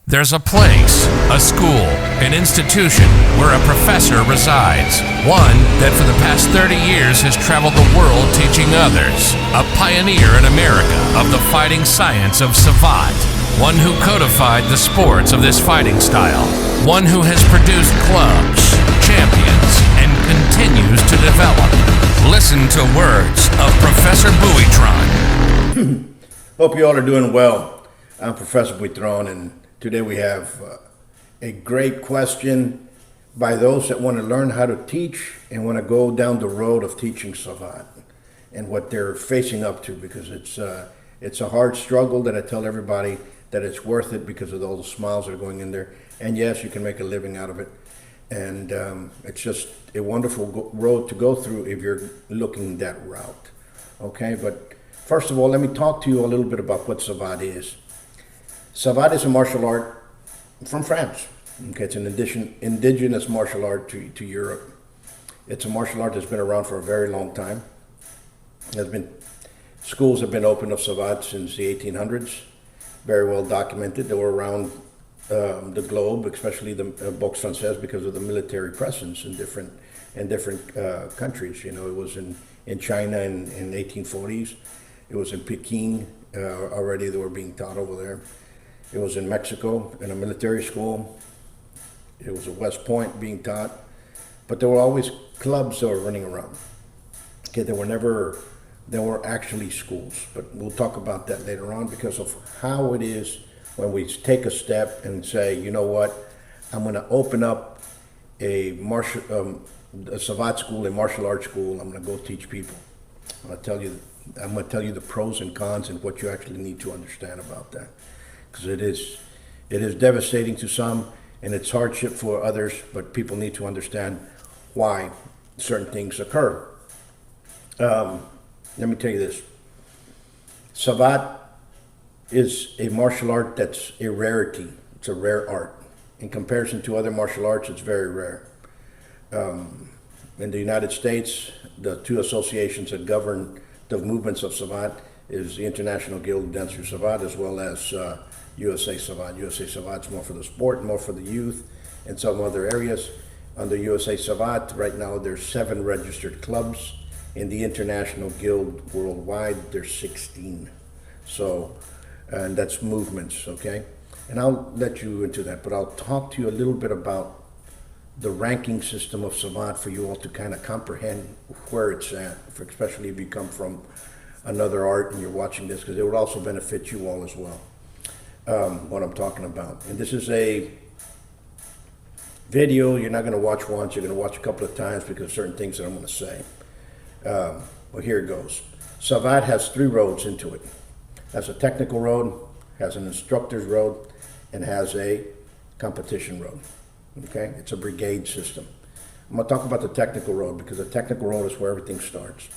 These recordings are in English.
There's a place, a school, an institution where a professor resides. One that for the past 30 years has traveled the world teaching others. A pioneer in America of the fighting science of Savant. One who codified the sports of this fighting style. One who has produced clubs, champions, and continues to develop. Listen to words of Professor Buitron. Hope you all are doing well. I'm Professor Buitrón, and today we have a great question by those that want to learn how to teach and want to go down the road of teaching Savant and what they're facing up to, because it's a hard struggle that I tell everybody that it's worth it because of all the smiles that are going in there. And yes, you can make a living out of it. And it's just a wonderful road to go through if you're looking that route. Okay, but first of all, let me talk to you a little bit about what Savate is. Savate is a martial art from France. Okay, it's an indigenous martial art to Europe. It's a martial art that's been around for a very long time. Schools have been open of Savate since the 1800s, very well documented. They were around the globe, especially the Box Française, because of the military presence in different countries. You know, it was in China in 1840s. It was in Peking already. They were being taught over there. It was in Mexico in a military school. It was at West Point being taught. But there were always clubs that were running around. Okay, there were actually schools. But we'll talk about that later on because of how it is when we take a step and say, you know what, I'm going to open up a Savate school, a martial arts school. I'm going to go teach people. I'm going to tell you the pros and cons and what you actually need to understand about that. Because it is devastating to some and it's hardship for others, but people need to understand why certain things occur. Let me tell you this. Savate is a martial art that's a rarity. It's a rare art. In comparison to other martial arts, it's very rare. In the United States, the two associations that govern the movements of Savate is the International Guild of Dancers Savate, as well as USA Savant. USA Savant's more for the sport, more for the youth, and some other areas. Under USA Savant, right now there's 7 registered clubs. In the International Guild worldwide, there's 16. So, and that's movements, okay? And I'll let you into that, but I'll talk to you a little bit about the ranking system of Savant for you all to kind of comprehend where it's at, especially if you come from another art and you're watching this, because it would also benefit you all as well, what I'm talking about. And this is a video you're not going to watch once, you're going to watch a couple of times because of certain things that I'm going to say. Well, here it goes. Savate has 3 roads into it. Has a technical road, has an instructor's road, and has a competition road. Okay, it's a brigade system. I'm going to talk about the technical road because the technical road is where everything starts.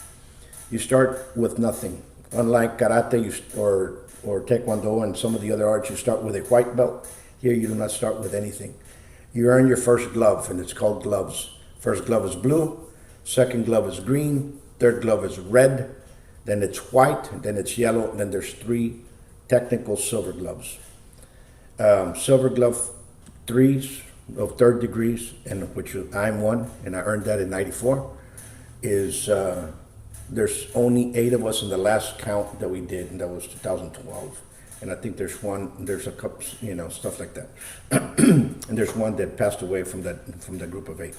You start with nothing. Unlike karate or taekwondo and some of the other arts, you start with a white belt. Here you do not start with anything. You earn your first glove, and it's called gloves. First glove is blue, second glove is green, third glove is red, then it's white, then it's yellow, and then there's 3 technical silver gloves. Silver glove 3s of 3rd degrees, and which I'm one, and I earned that in '94, is there's only 8 of us in the last count that we did, and that was 2012. And I think there's a couple, you know, stuff like that. And there's one that passed away from that group of 8.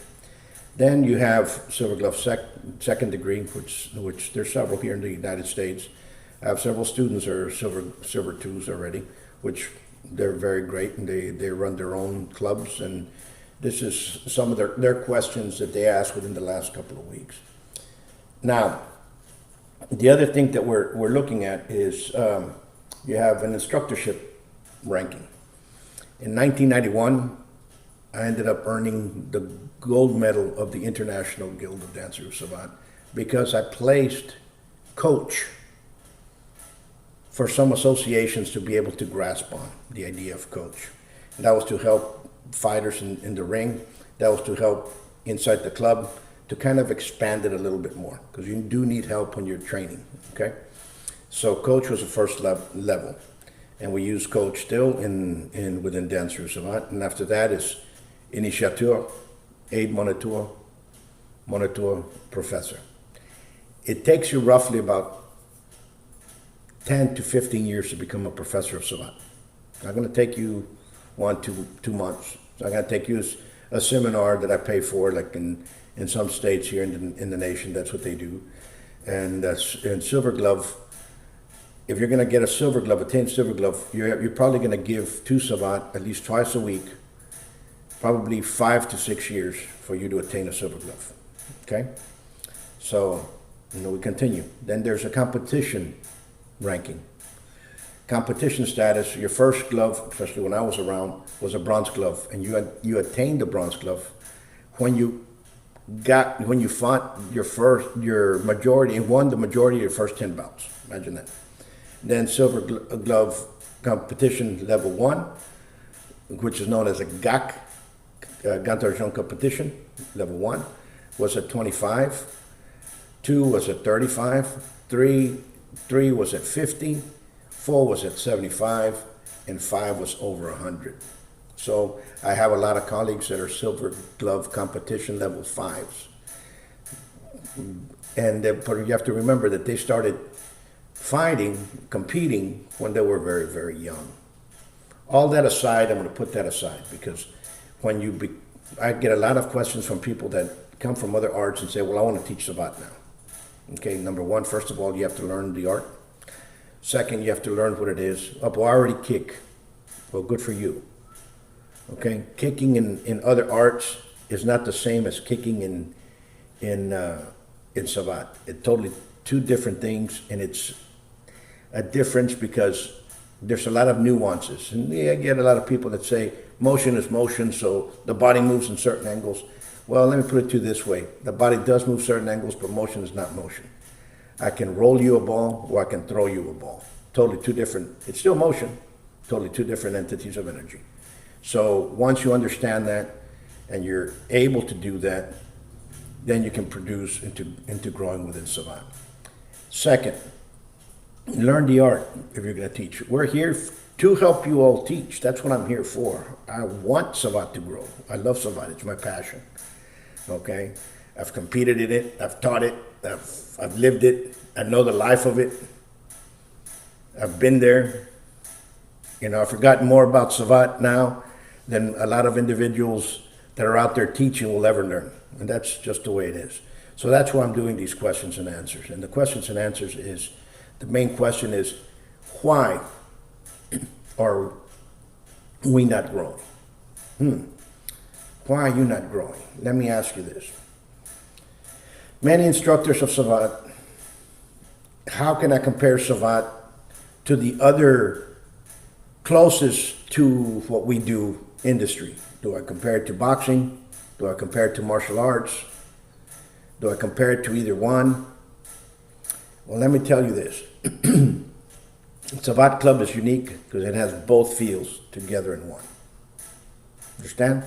Then you have silver glove 2nd degree, which there's several here in the United States. I have several students that are silver 2s already, which they're very great, and they run their own clubs. And this is some of their questions that they asked within the last couple of weeks. Now, the other thing that we're looking at is you have an instructorship ranking. In 1991, I ended up earning the gold medal of the International Guild of Dancers Savant because I placed coach for some associations to be able to grasp on the idea of coach. And that was to help fighters in the ring. That was to help inside the club to kind of expand it a little bit more, because you do need help when you're training, okay? So coach was the first level. and we use code still within Dance through Savant. And after that is Initiateur, Aide Moniteur, Moniteur, Professor. It takes you roughly about 10 to 15 years to become a professor of Savant. It's not going to take you 2 months. It's not going to take you a seminar that I pay for, like in some states here in the nation. That's what they do. And Silver Glove, if you're going to get a Silver Glove, attain Silver Glove, you're probably going to give to Savant at least twice a week, probably 5 to 6 years for you to attain a Silver Glove. Okay? So, we continue. Then there's a competition ranking. Competition status, your first glove, especially when I was around, was a bronze glove, and you attained the bronze glove when you fought your majority and won the majority of your first 10 bouts. Imagine that. Then Silver Glove competition level 1, which is known as a GAC, Gant d'Argent competition level 1, was at 25. 2 was at 35. 3 was at 50. 4 was at 75, and 5 was over 100. So I have a lot of colleagues that are Silver Glove competition level 5s. And but you have to remember that they started competing when they were very, very young. All that aside, I'm going to put that aside, because I get a lot of questions from people that come from other arts and say, well, I want to teach Savant now. Okay, number one, first of all, you have to learn the art. Second, you have to learn what it is. Oh, well, I already kick. Well, good for you. Okay, kicking in other arts is not the same as kicking in Savant. It's totally two different things, and it's a difference because there's a lot of nuances. And I get a lot of people that say motion is motion, so the body moves in certain angles. Well, let me put it to you this way. The body does move certain angles, but motion is not motion. I can roll you a ball or I can throw you a ball. Totally two different, it's still motion, totally two different entities of energy. So once you understand that and you're able to do that, then you can produce into growing within Savant. Second, learn the art if you're going to teach. We're here to help you all teach. That's what I'm here for. I want Savant to grow. I love Savant. It's my passion. Okay? I've competed in it. I've taught it. I've lived it. I know the life of it. I've been there. I've forgotten more about Savant now than a lot of individuals that are out there teaching will ever learn. And that's just the way it is. So that's why I'm doing these questions and answers. And the questions and answers is, the main question is, why are we not growing? Why are you not growing? Let me ask you this. Many instructors of Savant, how can I compare Savant to the other closest to what we do industry? Do I compare it to boxing? Do I compare it to martial arts? Do I compare it to either one? Well, let me tell you this. Savant Club is unique because it has both fields together in one. Understand?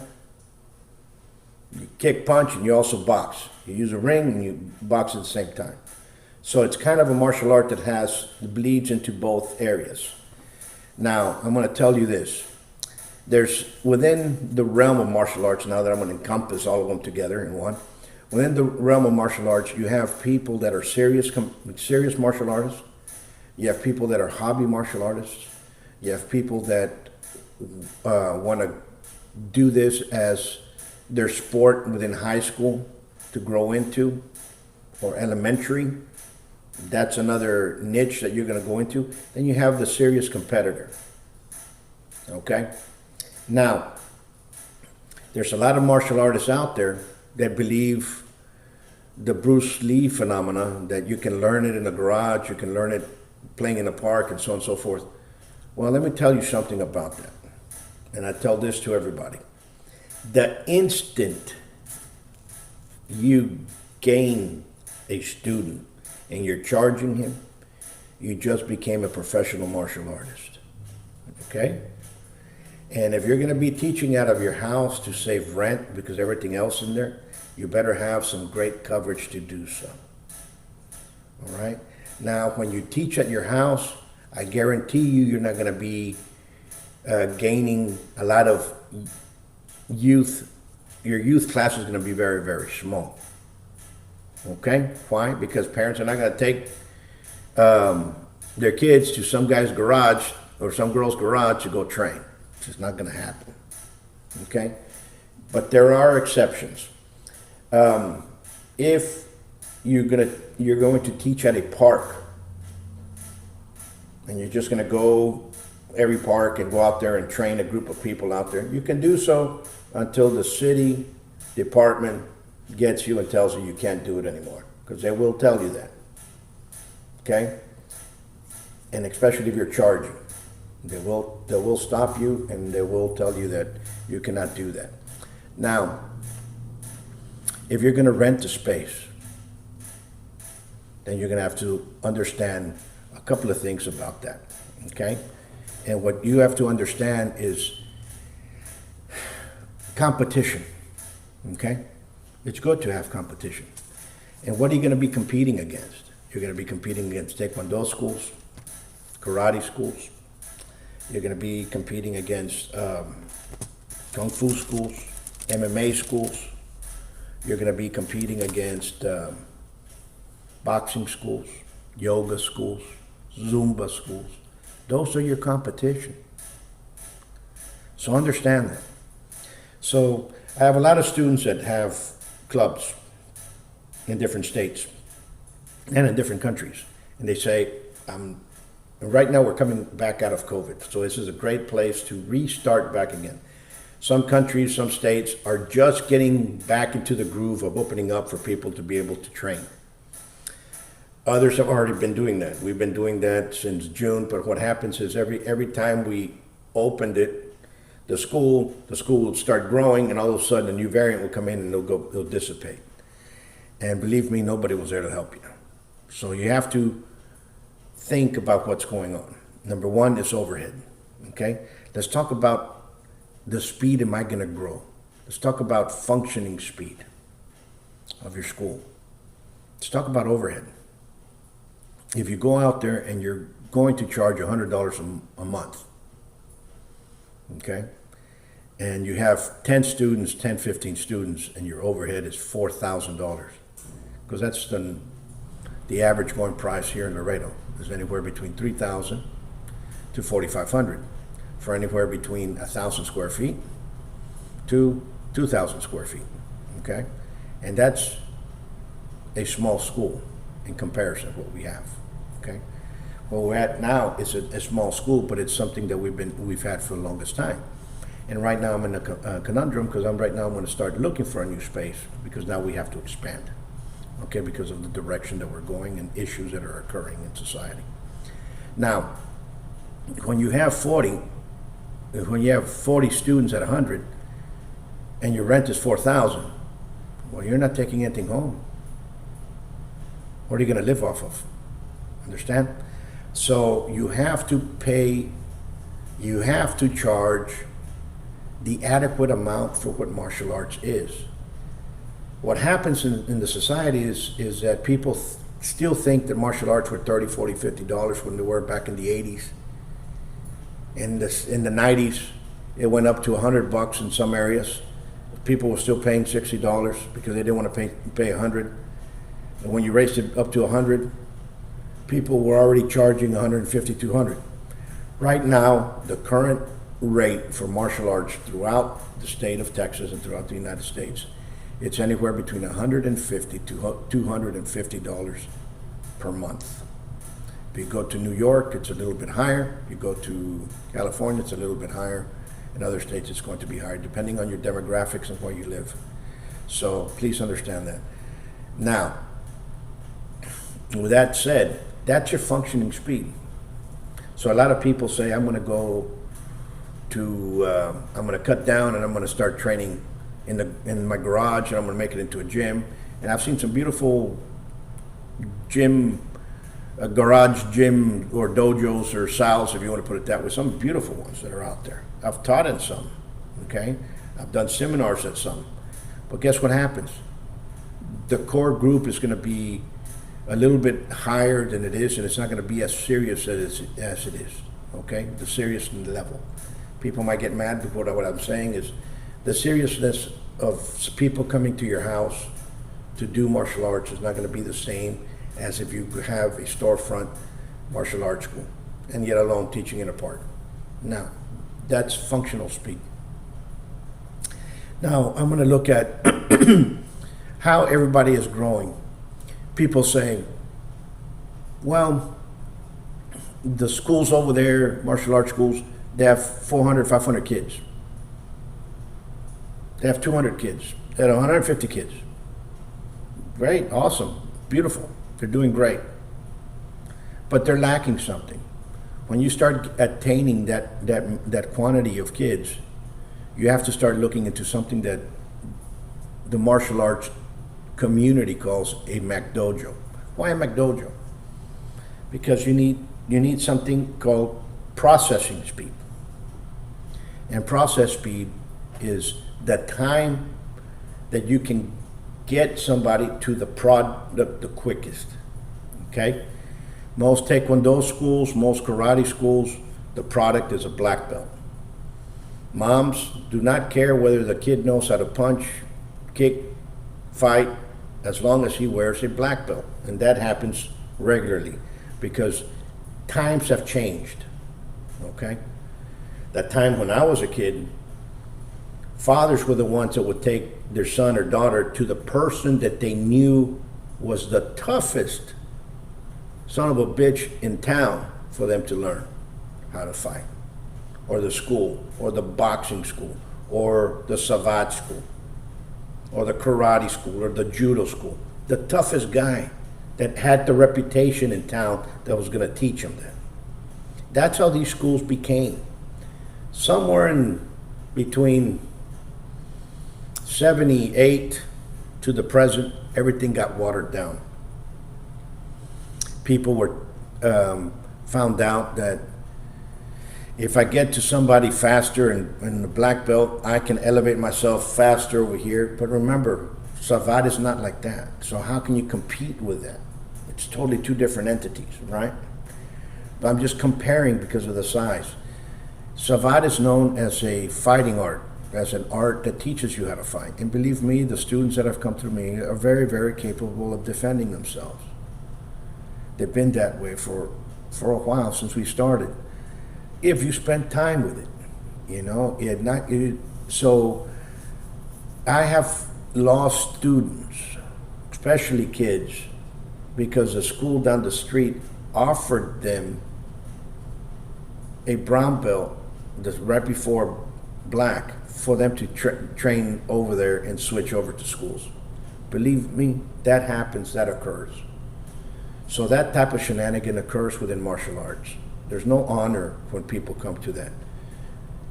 You kick, punch, and you also box. You use a ring and you box at the same time. So it's kind of a martial art that bleeds into both areas. Now, I'm going to tell you this. There's, within the realm of martial arts, now that I'm going to encompass all of them together in one, within the realm of martial arts, you have people that are serious martial artists. You have people that are hobby martial artists. You have people that want to do this as their sport within high school to grow into, or elementary. That's another niche that you're going to go into. Then you have the serious competitor. Okay? Now, there's a lot of martial artists out there that believe the Bruce Lee phenomena, that you can learn it in a garage, you can learn it playing in a park, and so on and so forth. Well, let me tell you something about that. And I tell this to everybody. The instant you gain a student and you're charging him, you just became a professional martial artist. Okay? And if you're going to be teaching out of your house to save rent because everything else in there, you better have some great coverage to do so. All right? Now, when you teach at your house, I guarantee you're not going to be gaining a lot of youth. Your youth class is going to be very, very small. Okay? Why? Because parents are not going to take their kids to some guy's garage or some girl's garage to go train. It's just not going to happen. Okay? But there are exceptions. If you're going to teach at a park, and you're just going to go every park and go out there and train a group of people out there, you can do so until the city department gets you and tells you you can't do it anymore, because they will tell you that. Okay? And especially if you're charging, they will stop you and they will tell you that you cannot do that. Now, if you're going to rent a space, then you're going to have to understand a couple of things about that, okay? And what you have to understand is competition, okay? It's good to have competition. And what are you going to be competing against? You're going to be competing against Taekwondo schools, karate schools. You're going to be competing against Kung Fu schools, MMA schools. You're going to be competing against boxing schools, yoga schools, Zumba schools. Those are your competition. So understand that. So I have a lot of students that have clubs in different states and in different countries. And they say, right now we're coming back out of COVID. So this is a great place to restart back again. Some countries, some states are just getting back into the groove of opening up for people to be able to train. Others have already been doing that. We've been doing that since June, but what happens is every time we opened it, the school will start growing, and all of a sudden a new variant will come in and it'll dissipate. And believe me, nobody was there to help you. So you have to think about what's going on. Number one is overhead, okay? Let's talk about the speed am I gonna grow. Let's talk about functioning speed of your school. Let's talk about overhead. If you go out there and you're going to charge $100 a month, okay, and you have 10 students, 10, 15 students, and your overhead is $4,000, because that's the average going price here in Laredo is anywhere between $3,000 to $4,500 for anywhere between 1,000 square feet to 2,000 square feet, okay? And that's a small school in comparison to what we have, okay? What we're at now is a small school, but it's something that we've had for the longest time. And right now I'm in a conundrum, because I'm going to start looking for a new space, because now we have to expand, okay, because of the direction that we're going and issues that are occurring in society. Now, when you have 40 students at 100 and your rent is $4,000, well, you're not taking anything home. What are you going to live off of? Understand? So you have to charge the adequate amount for what martial arts is. What happens in the society is that people still think that martial arts were $30, $40, $50 when they were back in the 80s. In the 90s, it went up to $100 in some areas. People were still paying $60 because they didn't want to pay $100. And when you raised it up to $100, people were already charging $150, $200. Right now, the current rate for martial arts throughout the state of Texas and throughout the United States, it's anywhere between $150 to $250 per month. If you go to New York, it's a little bit higher. If you go to California, it's a little bit higher. In other states, it's going to be higher, depending on your demographics and where you live. So please understand that. Now, with that said, that's your functioning speed. So a lot of people say, I'm going to cut down and I'm going to start training in my garage, and I'm going to make it into a gym. And I've seen some beautiful garage gym or dojos or sals, if you want to put it that way, some beautiful ones that are out there. I've taught in some, okay? I've done seminars at some. But guess what happens? The core group is going to be a little bit higher than it is, and it's not going to be as serious as it is, okay? The serious level. People might get mad because what I'm saying is the seriousness of people coming to your house to do martial arts is not going to be the same as if you have a storefront martial arts school, and yet alone teaching in a park. Now, that's functional speed. Now, I'm going to look at how everybody is growing. People saying, well, the schools over there, martial arts schools, they have 400, 500 kids. They have 200 kids. They have 150 kids. Great, awesome, beautiful. They're doing great. But they're lacking something. When you start attaining that quantity of kids, you have to start looking into something that the martial arts community calls a McDojo. Why a McDojo? Because you need something called processing speed. And process speed is the time that you can get somebody to the quickest. Okay? Most Taekwondo schools, most karate schools, the product is a black belt. Moms do not care whether the kid knows how to punch, kick, fight, as long as he wears a black belt. And that happens regularly because times have changed, okay? That time when I was a kid, fathers were the ones that would take their son or daughter to the person that they knew was the toughest son of a bitch in town for them to learn how to fight, or the school, or the boxing school, or the Savate school, or the karate school, or the judo school. The toughest guy that had the reputation in town that was going to teach them that. That's how these schools became. Somewhere in between 78 to the present, everything got watered down. People were found out that if I get to somebody faster in the black belt, I can elevate myself faster over here. But remember, Savate is not like that. So how can you compete with that? It's totally two different entities, right? But I'm just comparing because of the size. Savate is known as a fighting art, as an art that teaches you how to fight. And believe me, the students that have come through me are very, very capable of defending themselves. They've been that way for a while since we started. If you spend time with it, you know, so I have lost students, especially kids, because the school down the street offered them a brown belt right before black for them to train over there and switch over to schools. Believe me, that happens, that occurs. So that type of shenanigan occurs within martial arts. There's no honor when people come to that.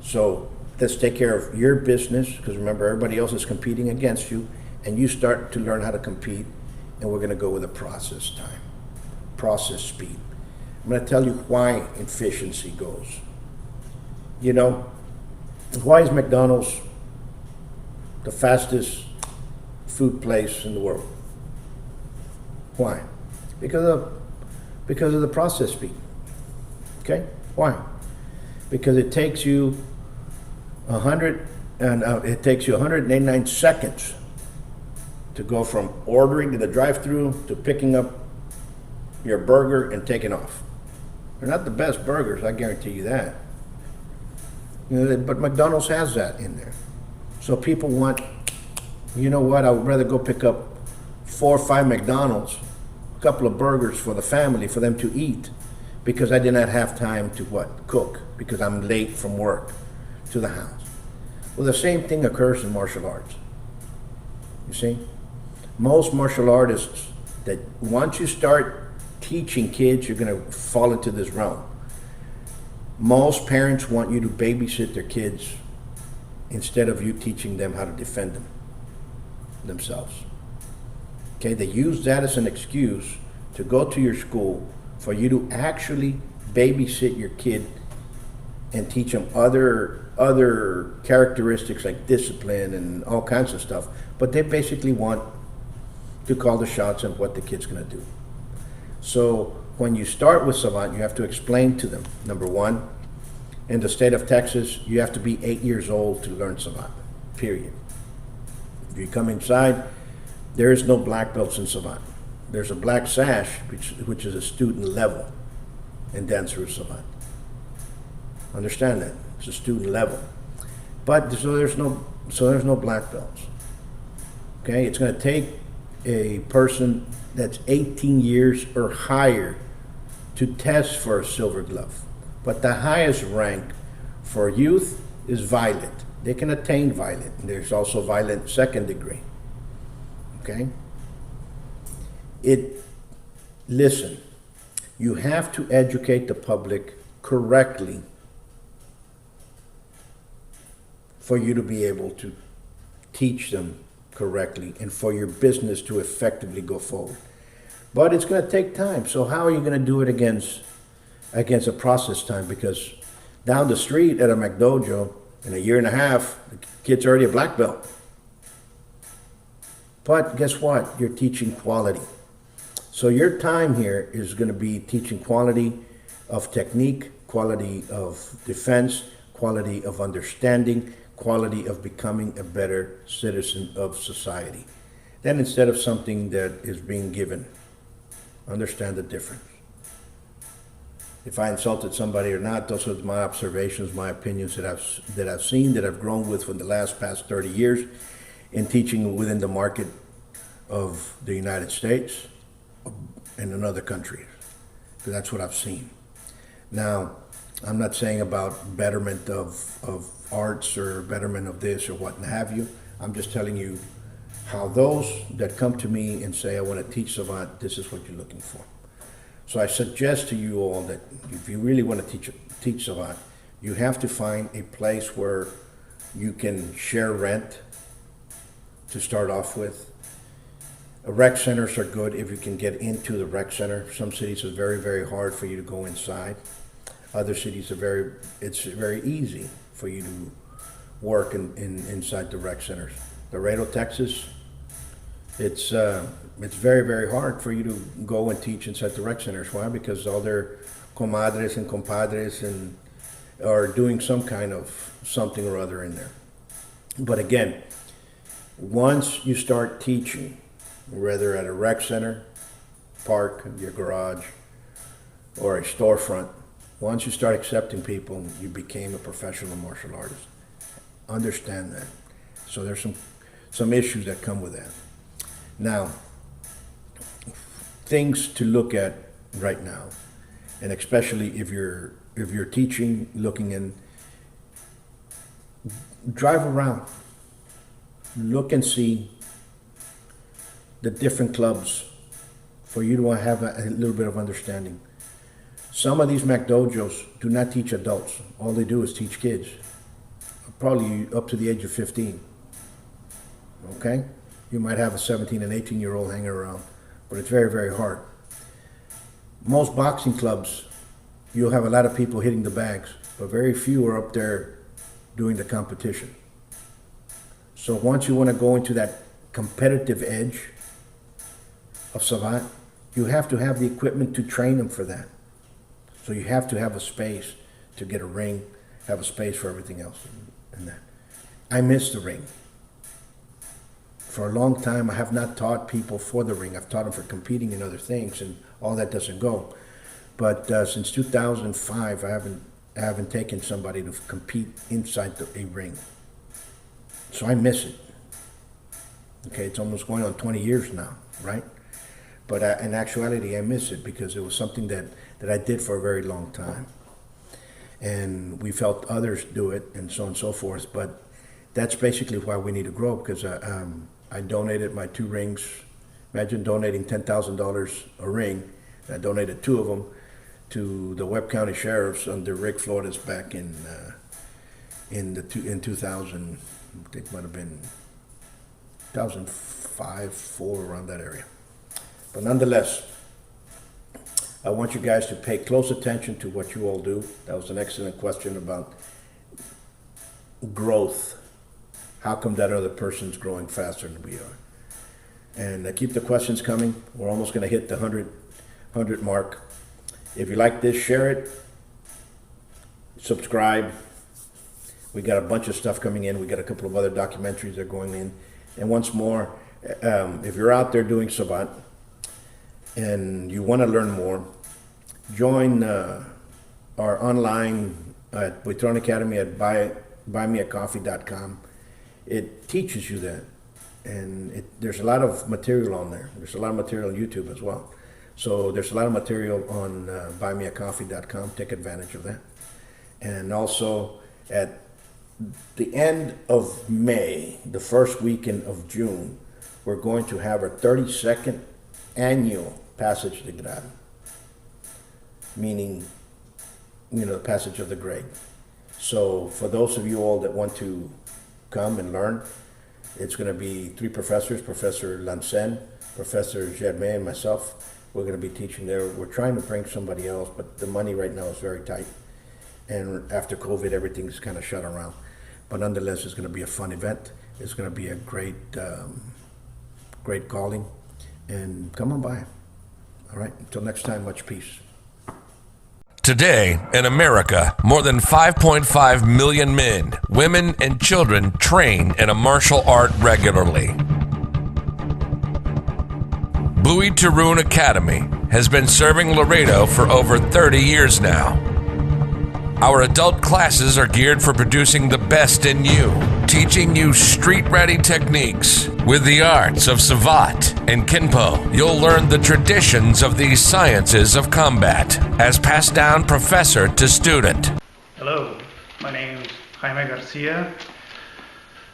So let's take care of your business, because remember, everybody else is competing against you, and you start to learn how to compete, and we're gonna go with a process time, process speed. I'm gonna tell you why efficiency goes. You know, why is McDonald's the fastest food place in the world? Why? Because of the process speed. Okay? Why? Because it takes you 189 seconds to go from ordering to the drive-thru to picking up your burger and taking off. They're not the best burgers, I guarantee you that. You know, but McDonald's has that in there. So people want, you know what, I would rather go pick up 4 or 5 McDonald's, a couple of burgers for the family, for them to eat, because I did not have time to what? Cook, because I'm late from work to the house. Well, the same thing occurs in martial arts. You see? Most martial artists, that once you start teaching kids, you're gonna fall into this realm. Most parents want you to babysit their kids instead of you teaching them how to defend themselves. Okay, they use that as an excuse to go to your school for you to actually babysit your kid and teach them other characteristics like discipline and all kinds of stuff. But they basically want to call the shots on what the kid's gonna do. So when you start with Savant, you have to explain to them, number one, in the state of Texas, you have to be 8 years old to learn Savant, period. If you come inside, there is no black belts in Savant. There's a black sash, which is a student level in Dancer Savant. Understand that? It's a student level. But so there's no black belts. Okay, it's going to take a person that's 18 years or higher to test for a silver glove. But the highest rank for youth is violet. They can attain violet. And there's also violet second degree. Okay? Listen, you have to educate the public correctly for you to be able to teach them correctly and for your business to effectively go forward. But it's going to take time. So how are you going to do it against a process time? Because down the street at a McDojo, in a year and a half, the kid's already a black belt. But guess what? You're teaching quality. So your time here is going to be teaching quality of technique, quality of defense, quality of understanding, quality of becoming a better citizen of society. Then instead of something that is being given, understand the difference. If I insulted somebody or not, those are my observations, my opinions that I've seen, that I've grown with for the past 30 years in teaching within the market of the United States and in other countries. Because that's what I've seen. Now, I'm not saying about betterment of arts or betterment of this or what have you. I'm just telling you how those that come to me and say, I want to teach Savant, this is what you're looking for. So I suggest to you all that if you really want to teach Savant, you have to find a place where you can share rent to start off with. Rec centers are good if you can get into the rec center. Some cities are very, very hard for you to go inside. Other cities it's very easy for you to work inside the rec centers. Laredo, Texas, it's very, very hard for you to go and teach inside the rec centers. Why? Because all their comadres and compadres are doing some kind of something or other in there. But again, once you start teaching, whether at a rec center, park, your garage, or a storefront, once you start accepting people, you became a professional martial artist. Understand that. So there's some issues that come with that. Now, things to look at right now, and especially if you're teaching, looking in, drive around, look and see the different clubs for you to have a little bit of understanding. Some of these McDojos do not teach adults. All they do is teach kids, probably up to the age of 15. Okay? You might have a 17 and 18-year-old hanging around, but it's very, very hard. Most boxing clubs, you'll have a lot of people hitting the bags, but very few are up there doing the competition. So once you want to go into that competitive edge of Savant, you have to have the equipment to train them for that. So you have to have a space to get a ring, have a space for everything else and that. I miss the ring. For a long time, I have not taught people for the ring. I've taught them for competing in other things, and all that doesn't go. But since 2005, I haven't taken somebody to compete inside a ring. So I miss it. Okay, it's almost going on 20 years now, right? But in actuality, I miss it because it was something that I did for a very long time. And we felt others do it and so on and so forth. But that's basically why we need to grow, because I donated my 2 rings. Imagine donating $10,000 a ring. I donated 2 of them to the Webb County Sheriffs under Rick Flores back in 2000. I think it might have been 2005, 4, around that area. But nonetheless, I want you guys to pay close attention to what you all do. That was an excellent question about growth. How come that other person's growing faster than we are? And keep the questions coming. We're almost going to hit the 100 mark. If you like this, share it, subscribe. We got a bunch of stuff coming in. We got a couple of other documentaries that are going in. And once more, if you're out there doing Savant and you want to learn more, join our online at Buitron Academy at buymeacoffee.com. It teaches you that. And there's a lot of material on there. There's a lot of material on YouTube as well. So there's a lot of material on buymeacoffee.com. Take advantage of that. And also at the end of May, the first weekend of June, we're going to have our 32nd annual Passage de Grade, meaning, the passage of the grade. So for those of you all that want to come and learn, it's going to be 3 professors, Professor Lancen, Professor Germain, and myself. We're going to be teaching there. We're trying to bring somebody else, but the money right now is very tight. And after COVID, everything's kind of shut around. But nonetheless, it's going to be a fun event. It's going to be a great, great calling. And come on by. All right, until next time, much peace. Today, in America, more than 5.5 million men, women, and children train in a martial art regularly. Buitron Academy has been serving Laredo for over 30 years now. Our adult classes are geared for producing the best in you, teaching you street-ready techniques. With the arts of Savate and Kenpo, you'll learn the traditions of these sciences of combat as passed down professor to student. Hello, my name is Jaime Garcia.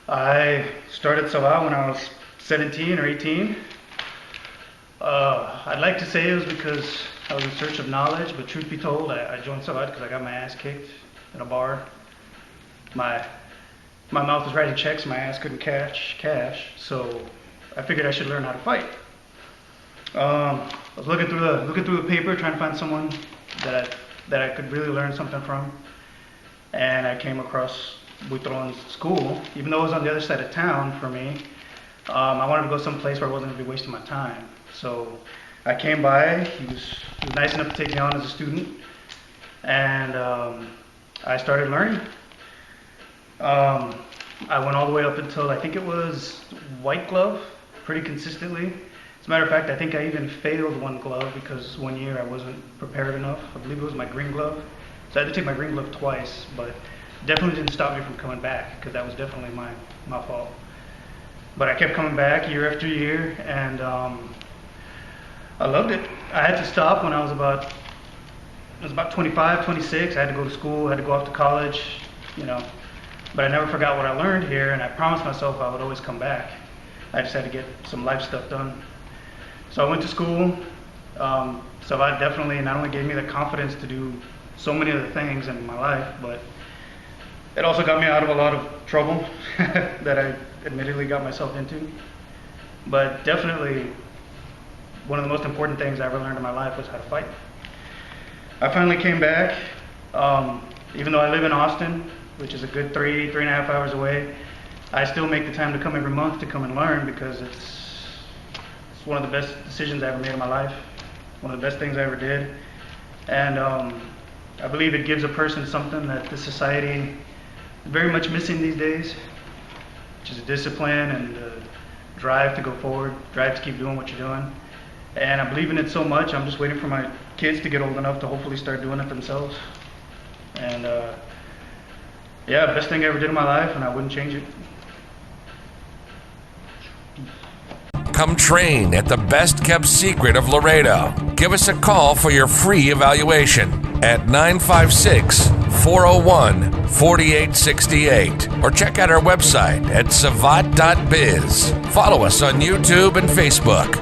I started Savant when I was 17 or 18. I'd like to say it was because I was in search of knowledge, but truth be told, I joined Savant because I got my ass kicked in a bar. My mouth was writing checks, my ass couldn't cash cash, so I figured I should learn how to fight. I was looking through the paper, trying to find someone that I could really learn something from, and I came across Buitron's school. Even though it was on the other side of town for me, I wanted to go someplace where I wasn't going to be wasting my time. So I came by. He was nice enough to take me on as a student, and I started learning. I went all the way up until I think it was white glove, pretty consistently. As a matter of fact, I think I even failed one glove because one year I wasn't prepared enough. I believe it was my green glove. So I had to take my green glove twice, but definitely didn't stop me from coming back because that was definitely my fault. But I kept coming back year after year, and I loved it. I had to stop when I was about 25, 26. I had to go to school, I had to go off to college, but I never forgot what I learned here, and I promised myself I would always come back. I just had to get some life stuff done. So I went to school. Savant definitely not only gave me the confidence to do so many other things in my life, but it also got me out of a lot of trouble that I admittedly got myself into. But definitely one of the most important things I ever learned in my life was how to fight. I finally came back. Even though I live in Austin, which is a good 3.5 hours away, I still make the time to come every month to come and learn because it's one of the best decisions I ever made in my life, one of the best things I ever did. And I believe it gives a person something that the society is very much missing these days, which is a discipline and a drive to go forward, drive to keep doing what you're doing. And I believe in it so much, I'm just waiting for my kids to get old enough to hopefully start doing it themselves. And yeah, best thing I ever did in my life, and I wouldn't change it. Come train at the best kept secret of Laredo. Give us a call for your free evaluation at 956-401-4868 or check out our website at Savate.biz. Follow us on YouTube and Facebook.